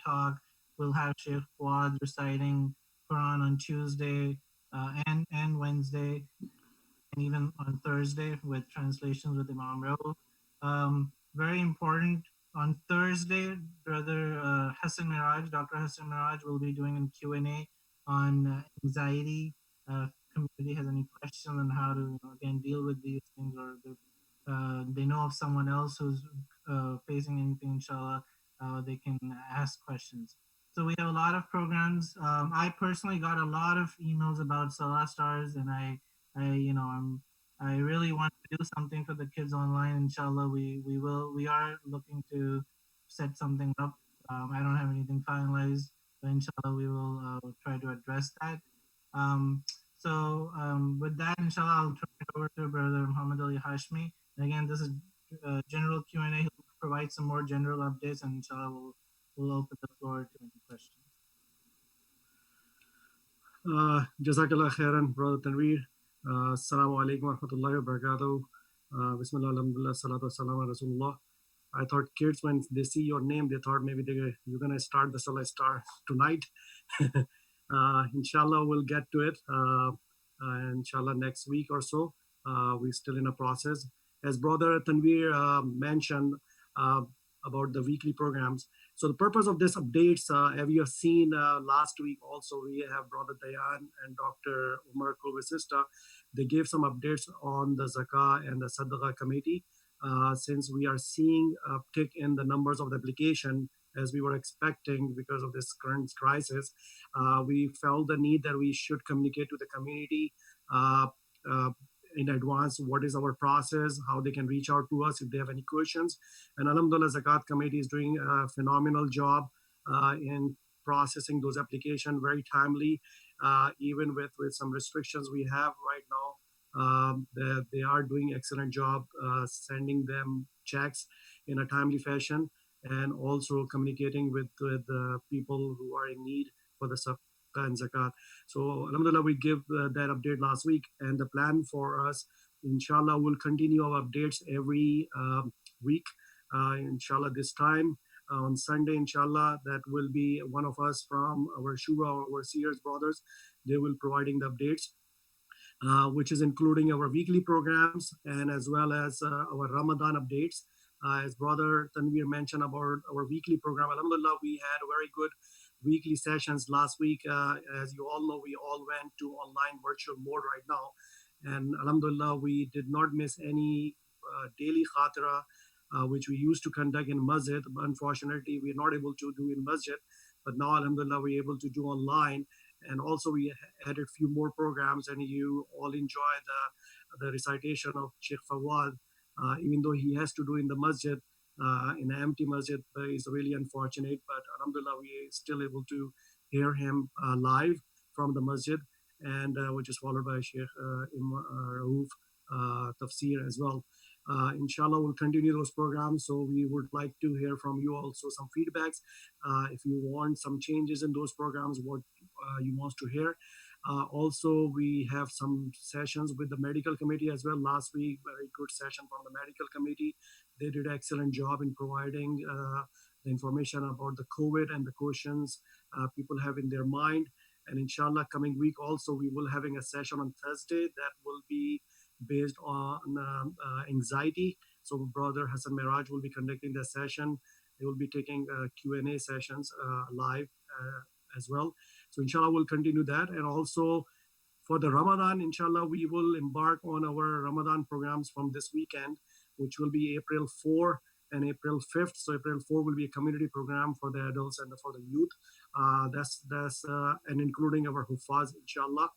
talk. We'll have Sheikh Fuad reciting Quran on Tuesday and Wednesday, and even on Thursday with translations with Imam Raul. Very important. On Thursday, Brother Hassan Miraj, Dr. Hassan Miraj, will be doing a Q&A on anxiety. Community has any questions on how to again deal with these things, or they know of someone else who's facing anything, inshallah, they can ask questions. So we have a lot of programs. I personally got a lot of emails about Salah Stars, and I really want to do something for the kids online. Inshallah, we will. We are looking to set something up. I don't have anything finalized, but inshallah, we will try to address that. Um, with that, inshallah, I'll turn it over to Brother Muhammad Ali Hashmi. And again, this is general Q&A. He'll provide some more general updates, and inshallah, we'll open the floor to any questions. Jazakallah khairan, Brother Tanveer. Assalamu alaikum wa rahmatullahi wa barakatuh. Bismillah, alhamdulillah, salatu wassalamu Rasulullah. I thought kids, when they see your name, they thought maybe you're going to start the Salah Star tonight. Inshallah, we'll get to it. Inshallah, next week or so. We're still in a process. As Brother Tanveer mentioned about the weekly programs. So the purpose of this updates, as you have seen last week also, we have Brother Dayan and Dr. Umar Kovasista. They gave some updates on the Zakah and the Sadaqah committee. Since we are seeing a uptick in the numbers of the application, as we were expecting because of this current crisis, we felt the need that we should communicate to the community in advance what is our process, how they can reach out to us if they have any questions. And Alhamdulillah, Zakat committee is doing a phenomenal job in processing those applications very timely, even with some restrictions we have right now. They are doing excellent job sending them checks in a timely fashion, and also communicating with the people who are in need for the Sadaqah and Zakat. So Alhamdulillah, we give that update last week, and the plan for us, inshallah, will continue our updates every week. Inshallah, this time on Sunday, inshallah, that will be one of us from our Shura, our Seers brothers. They will providing the updates, which is including our weekly programs and as well as our Ramadan updates. As Brother Tanveer mentioned about our weekly program, Alhamdulillah, we had a very good weekly sessions last week. As you all know, we all went to online virtual mode right now. And Alhamdulillah, we did not miss any daily khatira, which we used to conduct in masjid. But unfortunately, we're not able to do in masjid. But now, Alhamdulillah, we're able to do online. And also we added a few more programs, and you all enjoy the recitation of Sheikh Fawad, even though he has to do in the masjid, in an empty masjid, is really unfortunate. But Alhamdulillah, we are still able to hear him live from the masjid, and which is followed by Sheikh Rauf Tafsir as well. Inshallah, we'll continue those programs. So we would like to hear from you also some feedbacks. If you want some changes in those programs, what you want to hear. Also, we have some sessions with the medical committee as well. Last week, very good session from the medical committee. They did an excellent job in providing the information about the COVID and the questions people have in their mind. And inshallah, coming week also, we will having a session on Thursday that will be based on anxiety. So Brother Hassan Miraj will be conducting the session. They will be taking Q&A sessions live as well. So inshallah, we'll continue that. And also for the Ramadan, inshallah, we will embark on our Ramadan programs from this weekend, which will be April 4 and April 5th. So April 4 will be a community program for the adults and for the youth. And including our Hufaz, inshallah.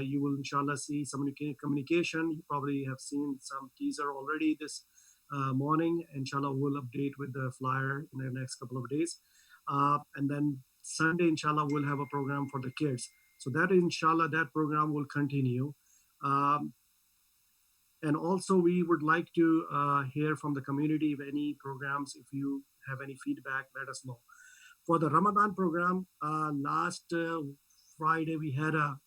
You will inshallah see some communication. You probably have seen some teaser already this morning. Inshallah, we'll update with the flyer in the next couple of days. And then Sunday, inshallah, we'll have a program for the kids. So that, inshallah, that program will continue. And also, we would like to hear from the community if any programs, if you have any feedback, let us know. For the Ramadan program, last Friday, we had a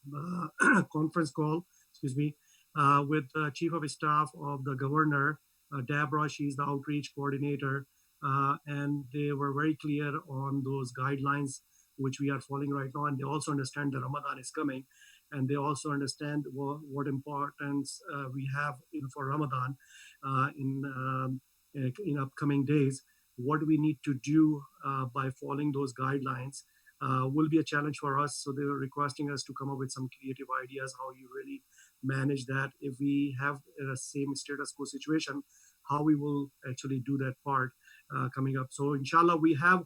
conference call, with the Chief of Staff of the Governor, Deborah. She's the outreach coordinator. and they were very clear on those guidelines which we are following right now. And they also understand that Ramadan is coming, and they also understand what importance we have for Ramadan in upcoming days. What we need to do by following those guidelines will be a challenge for us. So they were requesting us to come up with some creative ideas how you really manage that if we have the same status quo situation, how we will actually do that part coming up. So inshallah, we have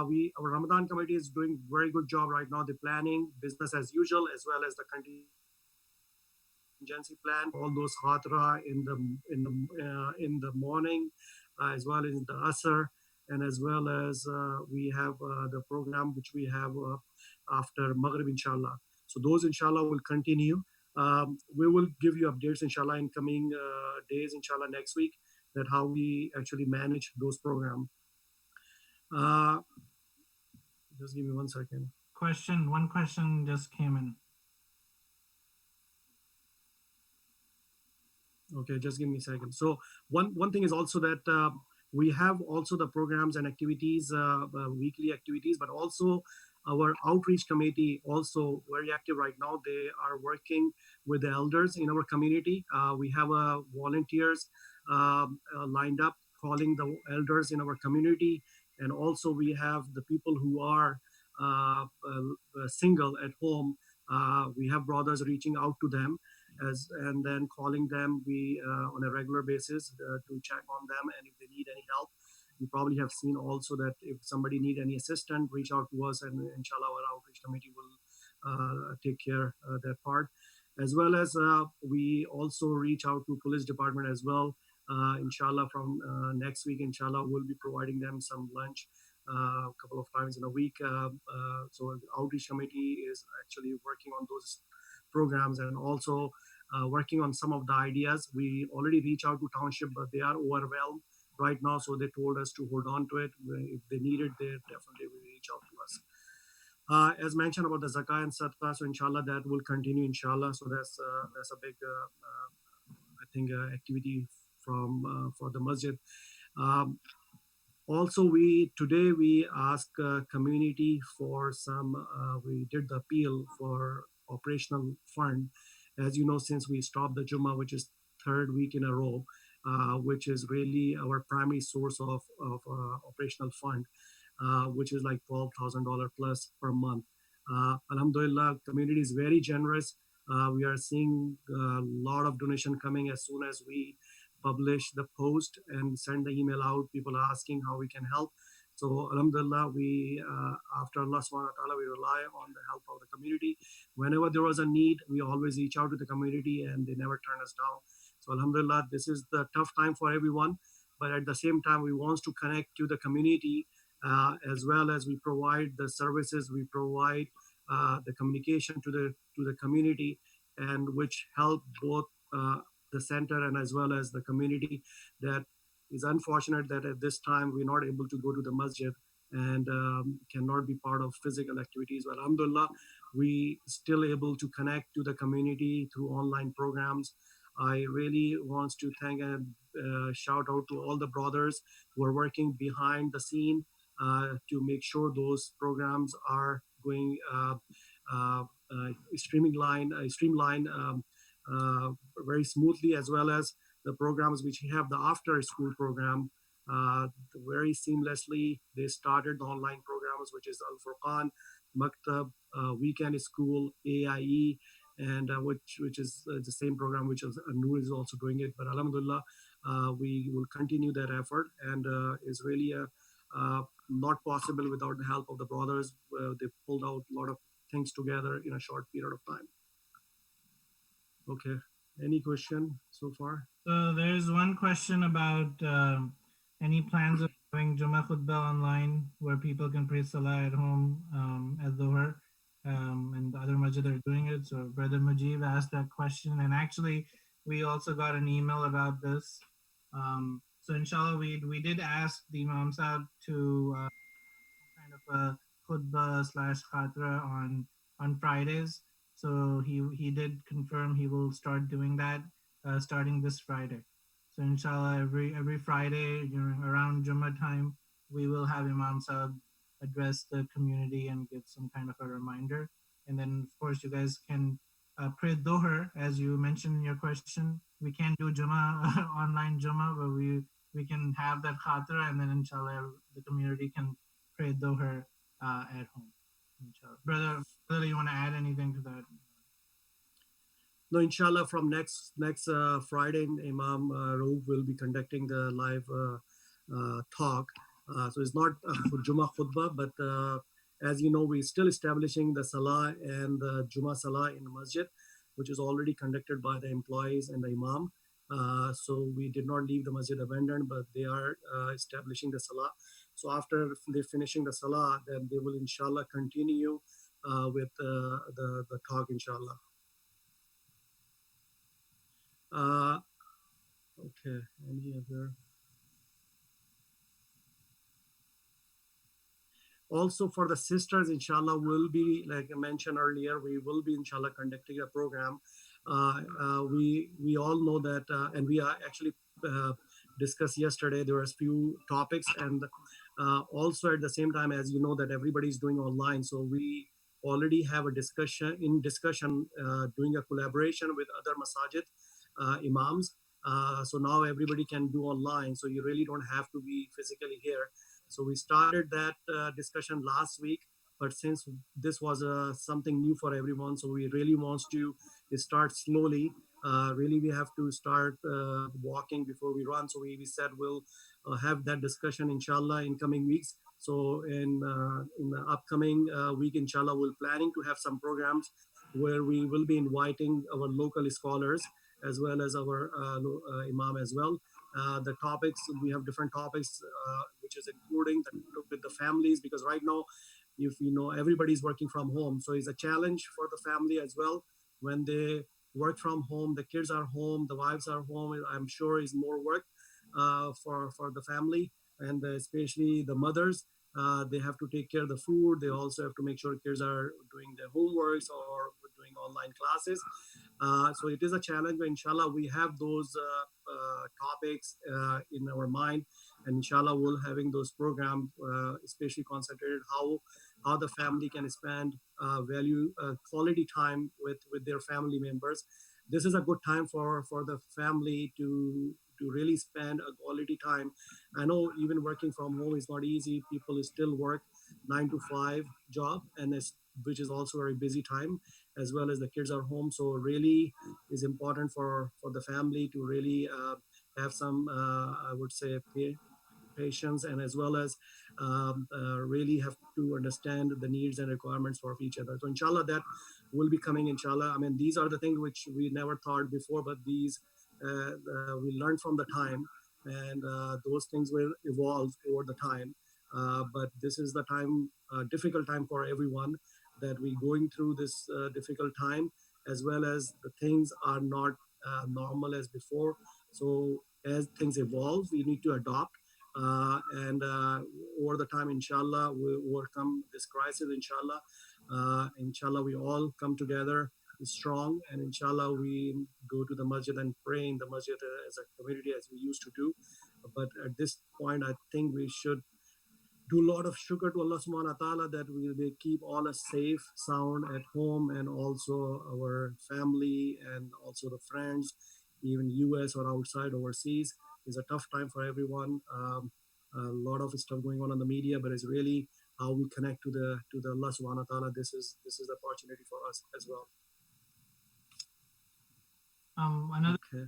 we our Ramadan committee is doing very good job right now. The planning, business as usual, as well as the contingency plan. We have all those khatra in the morning, as well as in the asr, and as well as we have the program which we have after Maghrib, inshallah. So those, inshallah, will continue. We will give you updates, inshallah, in coming days, inshallah, next week, that how we actually manage those programs. Uh, just give me 1 second. One question just came in. Okay, just give me a second. So one thing is also that we have also the programs and activities, weekly activities, but also our outreach committee also very active right now. They are working with the elders in our community. We have volunteers lined up calling the elders in our community, and also we have the people who are single at home. We have brothers reaching out to them as and then calling them we on a regular basis to check on them, and if they need any help. You probably have seen also that if somebody need any assistance, reach out to us, and inshallah our outreach committee will take care that part. As well as we also reach out to police department as well. Inshallah, from next week, inshallah, we'll be providing them some lunch a couple of times in a week. So the outreach committee is actually working on those programs, and also working on some of the ideas. We already reach out to township, but they are overwhelmed right now. So they told us to hold on to it. If they need it, they definitely will reach out to us. As mentioned about the zakah and sadaqah, so inshallah that will continue, inshallah. So that's a big, I think, activity from for the masjid. Um, Also, we today we ask community for some. We did the appeal for operational fund, as you know, since we stopped the Juma, which is third week in a row, which is really our primary source of operational fund, which is like $12,000 plus per month. Alhamdulillah, community is very generous. We are seeing a lot of donation coming as soon as we publish the post and send the email out. People are asking how we can help. So Alhamdulillah, we after Allah subhanahu wa ta'ala, we rely on the help of the community. Whenever there was a need, we always reach out to the community and they never turn us down. So Alhamdulillah, this is the tough time for everyone. But at the same time, we want to connect to the community as well as we provide the services, we provide the communication to the community, and which help both the center and as well as the community. That is unfortunate that at this time we're not able to go to the masjid and cannot be part of physical activities. But alhamdulillah, we still able to connect to the community through online programs. I really want to thank and shout out to all the brothers who are working behind the scene to make sure those programs are going streamline very smoothly, as well as the programs which we have the after school program very seamlessly. They started the online programs, which is Al Furqan, Maktab, Weekend School, AIE, and which is the same program which is Noor is also doing it. But Alhamdulillah, we will continue that effort, and is really a not possible without the help of the brothers. They pulled out a lot of things together in a short period of time. Okay. Any question so far? So there's one question about any plans of having Jummah Khutbah online where people can pray Salah at home at Dhuhr, and the other masjid are doing it. So Brother Mujib asked that question, and actually we also got an email about this. So inshallah, we did ask the Imam Sahib to some kind of a khutbah slash khatra on Fridays. So he did confirm he will start doing that starting this Friday. So inshallah, every Friday during around Jummah time, we will have Imam Saab address the community and give some kind of a reminder. And then, of course, you guys can pray Doher, as you mentioned in your question. We can't do Jummah online Jummah, but we can have that khatra, and then inshallah, the community can pray Doher at home. Inshallah. Brother, you want to add anything to that? No, inshallah, from next Friday, Imam Rauf will be conducting the live talk. So it's not Jummah khutbah, but as you know, we're still establishing the Salah and the Jummah Salah in the masjid, which is already conducted by the employees and the Imam. So we did not leave the masjid abandoned, but they are establishing the Salah. So after they finishing the Salah, then they will inshallah continue with the talk, inshallah. Uh, okay, any other? Also for the sisters, inshallah, will be, like I mentioned earlier, we will be inshallah conducting a program. We all know that, and we are actually uh, discussed yesterday. There was few topics, and also at the same time, as you know, that everybody is doing online. So we already have a discussion, doing a collaboration with other masajid imams. So now everybody can do online. So you really don't have to be physically here. So we started that discussion last week, but since this was something new for everyone, so we really wants to start slowly. Really, we have to start walking before we run. So we said we'll have that discussion, inshallah, in coming weeks. So in the upcoming week, inshallah, we're planning to have some programs where we will be inviting our local scholars as well as our imam as well. The topics, we have different topics, which is including with the families, because right now, if you know, everybody's working from home, so it's a challenge for the family as well. When they work from home, the kids are home, the wives are home, I'm sure is more work for the family, and especially the mothers. They have to take care of the food. They also have to make sure kids are doing their homeworks or doing online classes. So it is a challenge, but inshallah, we have those topics in our mind, and inshallah, we'll having those programs, especially concentrated how the family can spend value quality time with their family members. This is a good time for the family to really spend a quality time. I know even working from home is not easy. People still work 9 to 5 job, and which is also a very busy time, as well as the kids are home. So really is important for the family to really have some, I would say, patience, and as well as really have to understand the needs and requirements for each other. So inshallah, that will be coming, inshallah. I mean, these are the things which we never thought before, but these we learned from the time, and those things will evolve over the time. But this is the time, difficult time for everyone, that we going through this difficult time, as well as the things are not normal as before. So as things evolve, we need to adopt, and over the time, inshallah, we overcome this crisis, inshallah. Inshallah, we all come together strong, and inshallah, we go to the masjid and pray in the masjid as a community as we used to do. But at this point, I think we should do a lot of shukr to Allah subhanahu wa ta'ala that they keep all us safe, sound at home, and also our family and also the friends, even US or outside overseas. It's a tough time for everyone. A lot of stuff going on the media, but it's really how we connect to the Allah subhanahu wa ta'ala. This is the opportunity for us as well. Another Okay.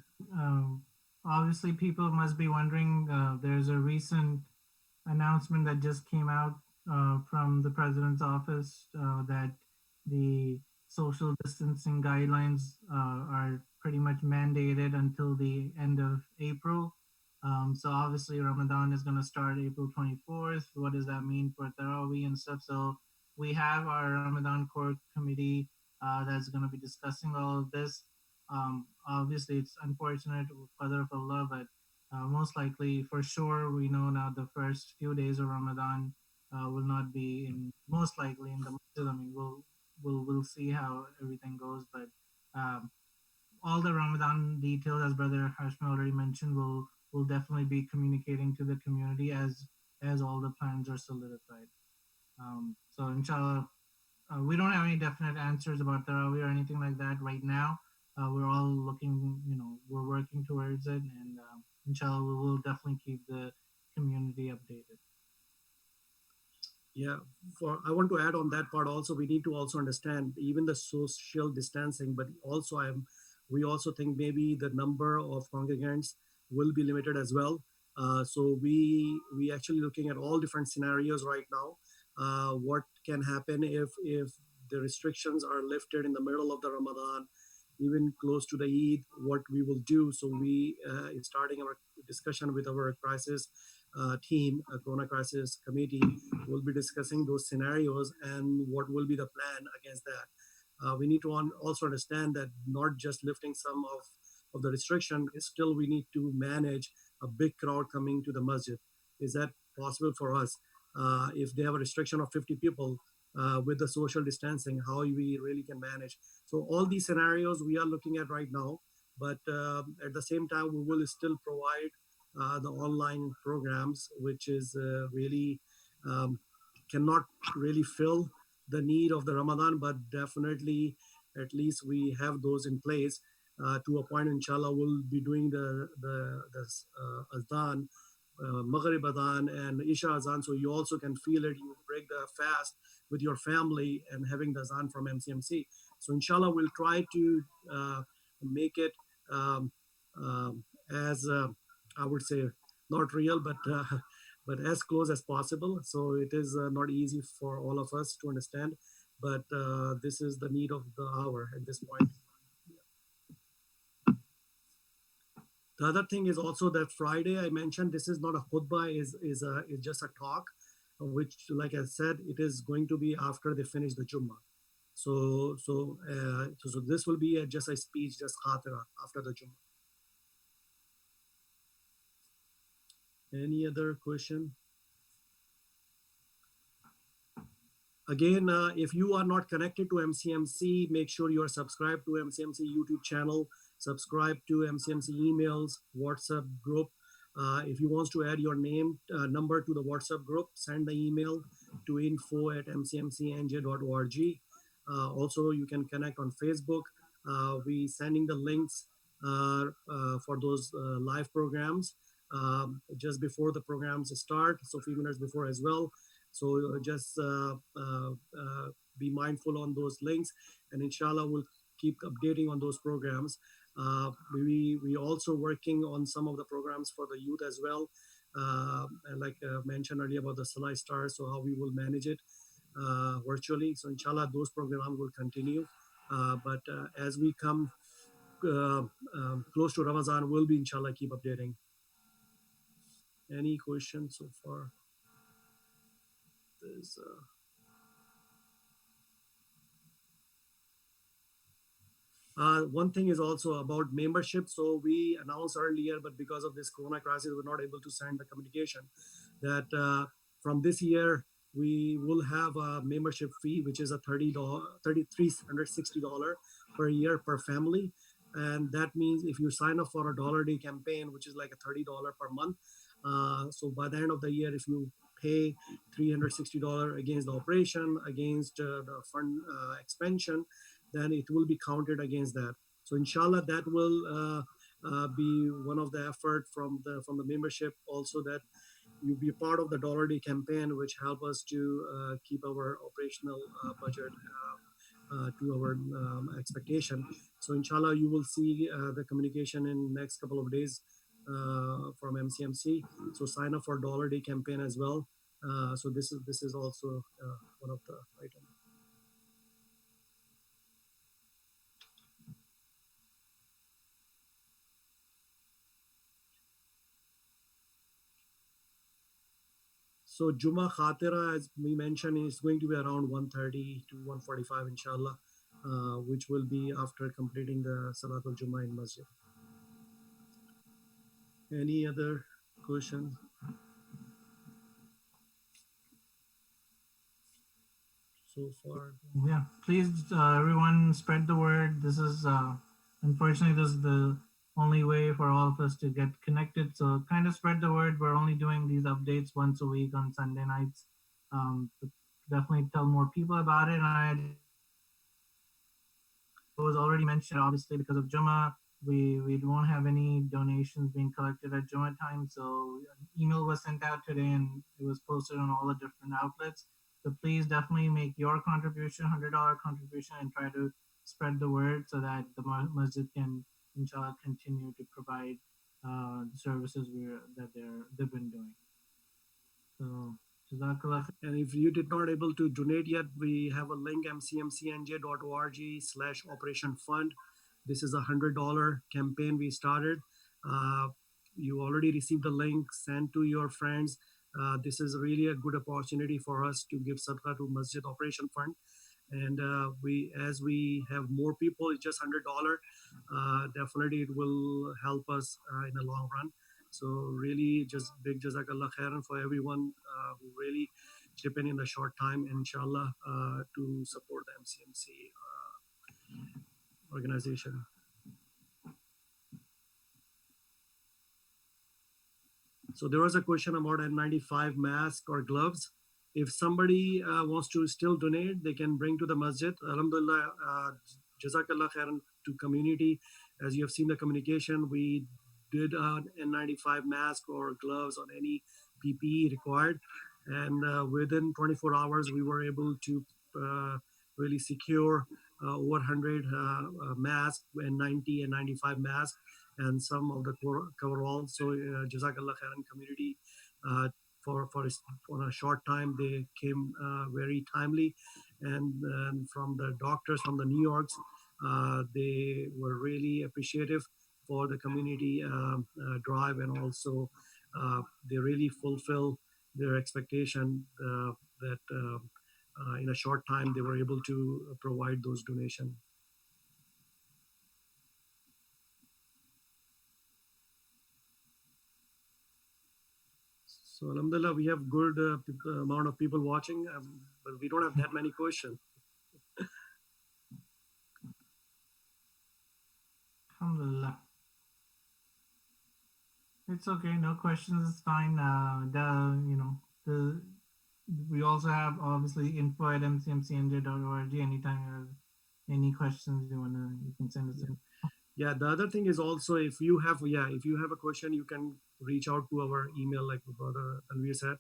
obviously people must be wondering. There's a recent announcement that just came out from the president's office that the social distancing guidelines are pretty much mandated until the end of April. So obviously Ramadan is going to start April 24th. What does that mean for Taraweeh and stuff? So we have our Ramadan core committee that's going to be discussing all of this. Obviously, it's unfortunate, Qadr of Allah, but most likely, for sure, we know now the first few days of Ramadan will not be in, most likely in the masjid. I mean, we'll see how everything goes, but um, all the Ramadan details, as Brother Hashmi already mentioned, will definitely be communicating to the community as all the plans are solidified. So inshallah, we don't have any definite answers about Tarawih or anything like that right now. We're all looking, we're working towards it, and inshallah, we will definitely keep the community updated. Yeah, for I want to add on that part also. We need to also understand even the social distancing, but also we also think maybe the number of congregants will be limited as well. So we actually looking at all different scenarios right now. What can happen if the restrictions are lifted in the middle of the Ramadan, even close to the Eid? What we will do? So we is starting our discussion with our crisis team, Corona Crisis Committee, will be discussing those scenarios and what will be the plan against that. We need to also understand that not just lifting some of the restriction, still we need to manage a big crowd coming to the masjid. Is that possible for us? If they have a restriction of 50 people with the social distancing, how we really can manage. So all these scenarios we are looking at right now, but at the same time, we will still provide the online programs, which is really um, cannot really fill the need of the Ramadan, but definitely at least we have those in place. To a point, inshallah, we'll be doing the azan, Maghrib Adhan and Isha Azan, so you also can feel it. You break the fast with your family and having the Azan from MCMC. So inshallah, we'll try to make it um, as I would say not real, but but as close as possible. So it is not easy for all of us to understand, but this is the need of the hour at this point. The other thing is also that Friday I mentioned this is not a khutbah, is just a talk, which, like I said, it is going to be after they finish the Jummah. So this will be just a speech, just khatira after the Jummah. Any other question? Again, if you are not connected to MCMC, make sure you are subscribed to MCMC YouTube channel, subscribe to MCMC emails, WhatsApp group. If you want to add your name number to the WhatsApp group, send the email to info@mcmcnj.org. Also, you can connect on Facebook. We sending the links for those live programs just before the programs start, so a few minutes before as well. So just be mindful on those links, and inshallah we'll keep updating on those programs. We also working on some of the programs for the youth as well. Like mentioned earlier about the Salai Stars, so how we will manage it virtually. So inshallah those programs will continue. But as we come close to Ramadan, we'll be inshallah keep updating. Any questions so far? There's one thing is also about membership. So we announced earlier, but because of this Corona crisis, we're not able to send the communication that from this year we will have a membership fee, which is a $3,360 per year per family, and that means if you sign up for a dollar day campaign, which is like a $30 per month, so by the end of the year, if you pay $360 against the operation, against the fund expansion, then it will be counted against that. So inshallah, that will be one of the effort from the membership also, that you be part of the dollar day campaign, which help us to keep our operational budget to our expectation. So inshallah, you will see the communication in next couple of days from MCMC. So sign up for dollar day campaign as well. So this is also one of the items. So Juma Khatira, as we mentioned, is going to be around 1:30 to 1:45, inshallah, which will be after completing the Salatul Juma in Masjid. Any other questions so far? Yeah, please, everyone, spread the word. This is unfortunately, this is the only way for all of us to get connected. So kind of spread the word. We're only doing these updates once a week on Sunday nights. So definitely tell more people about it. And I was already mentioned, obviously, because of Juma, we won't have any donations being collected at Juma time. So an email was sent out today and it was posted on all the different outlets. So please definitely make your contribution, $100 contribution, and try to spread the word so that the masjid can, inshallah, continue to provide the services that they've been doing. So, Jazakallah. And if you did not able to donate yet, we have a link, mcmcnj.org/operation fund. This is $100 campaign we started. Uh, you already received the link, send to your friends. This is really a good opportunity for us to give sadaqah to Masjid Operation Fund. And as we have more people, it's just $100. Definitely, it will help us in the long run. So really, just big jazakallah khairan for everyone who really chip in the short time, inshallah, to support the MCMC organization. So there was a question about N95 mask or gloves. If somebody wants to still donate, they can bring to the masjid. Alhamdulillah, jazakallah khairan to community. As you have seen the communication, we did an N95 mask or gloves on any PPE required. And within 24 hours, we were able to really secure over 100 masks and 90 and 95 masks and some of the coveralls. So Jazakallah Khairan community uh, for a short time they came very timely, and from the doctors from the New Yorks, they were really appreciative for the community drive, and also they really fulfill their expectation that in a short time they were able to provide those donations. So Alhamdulillah, we have good amount of people watching, but we don't have that many questions. Alhamdulillah. It's okay. No questions. It's fine. The we also have obviously info at mcmcnj.org. Anytime you have any questions you can send us Yeah. in. Yeah, the other thing is also, if you have a question, you can reach out to our email, like brother Tanvir said.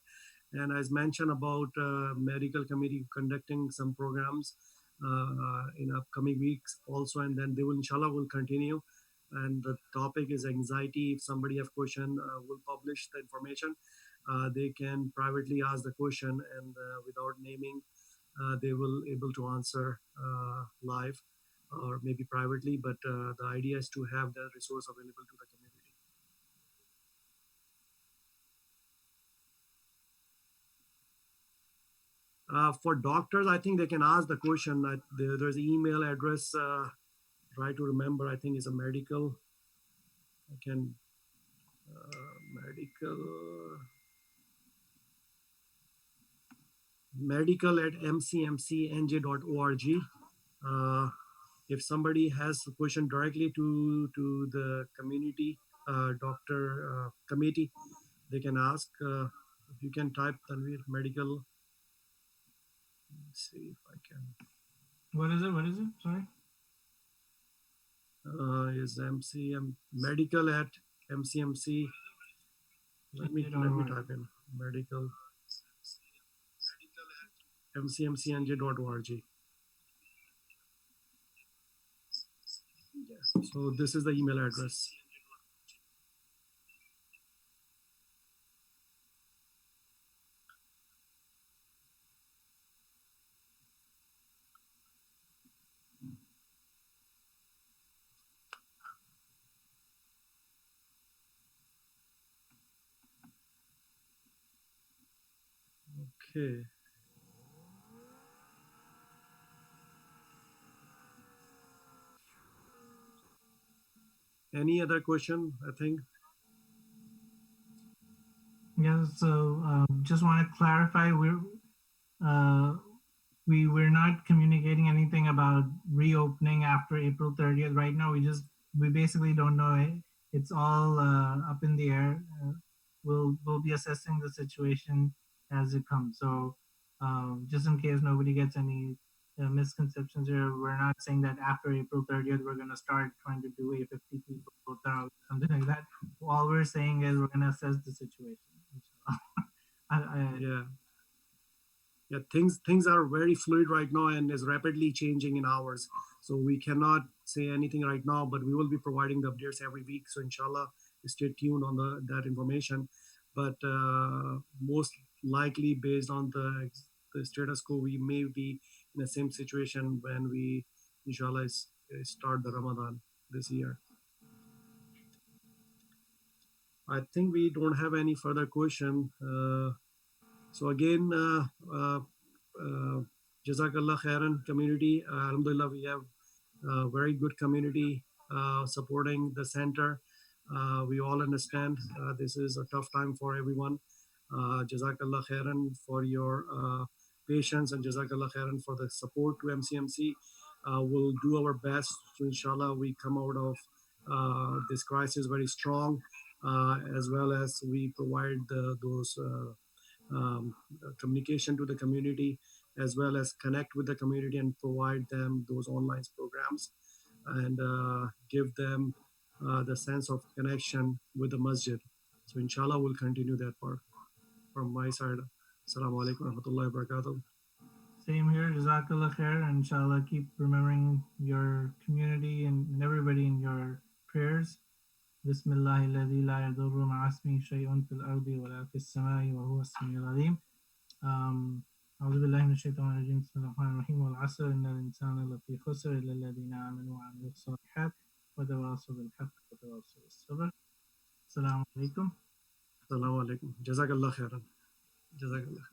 And as mentioned about medical committee conducting some programs in upcoming weeks also, and then they will inshallah will continue. And the topic is anxiety. If somebody have question, we'll publish the information. They can privately ask the question, and without naming, they will able to answer live or maybe privately. But the idea is to have the resource available to the community. For doctors, I think they can ask the question. That there's an email address. Try to remember. I think it's a medical. I can medical medical at mcmcnj.org. Uh, if somebody has a question directly to the community doctor committee, they can ask. If you can type Tanvir medical. Let's see if I can. What is it? What is it? Sorry. Is MCM medical at MCMC. Let me type in medical mcmcnj.org. Yeah. So this is the email address. Okay. Any other question? I think. Yeah. So just want to clarify. Uh, we're not communicating anything about reopening after April 30th right now. We basically don't know it. It's all up in the air. We'll be assessing the situation as it comes. So just in case nobody gets any misconceptions here, we're not saying that after April 30th we're gonna start trying to do a 50 people or something like that. All we're saying is we're gonna assess the situation. I Yeah, yeah, things are very fluid right now and is rapidly changing in hours. So we cannot say anything right now, but we will be providing the updates every week. So inshallah, stay tuned on that information. But most likely, based on the status quo, we may be in the same situation when we inshallah start the Ramadan this year. I think we don't have any further question. So again, Jazakallah khairan community. Alhamdulillah, we have a very good community supporting the center. We all understand this is a tough time for everyone. Jazakallah khairan for your patience and Jazakallah khairan for the support to MCMC. We'll do our best to inshallah we come out of this crisis very strong, as well as we provide those communication to the community, as well as connect with the community and provide them those online programs and give them the sense of connection with the masjid. So inshallah, we'll continue that part from my side. Assalamu alaikum wa rahmatullahi wa barakatuh. Same here. Jazakallah khair. And inshallah, keep remembering your community and everybody in your prayers. Bismillah alladhi la yadurru ma'asmi shay'un fil ardi wa la fis samai wa huwa as-sami'ul alim. أعوذ بالله من الشيطان الرجيم بسم الله الرحمن الرحيم والعصر إن الإنسان لفي خسر إلا الذين آمنوا وعملوا الصالحات وتواصوا بالحق وتواصوا بالصبر. السلام عليكم. Assalamu alaikum. Jazakallah khairan. Jazakallah.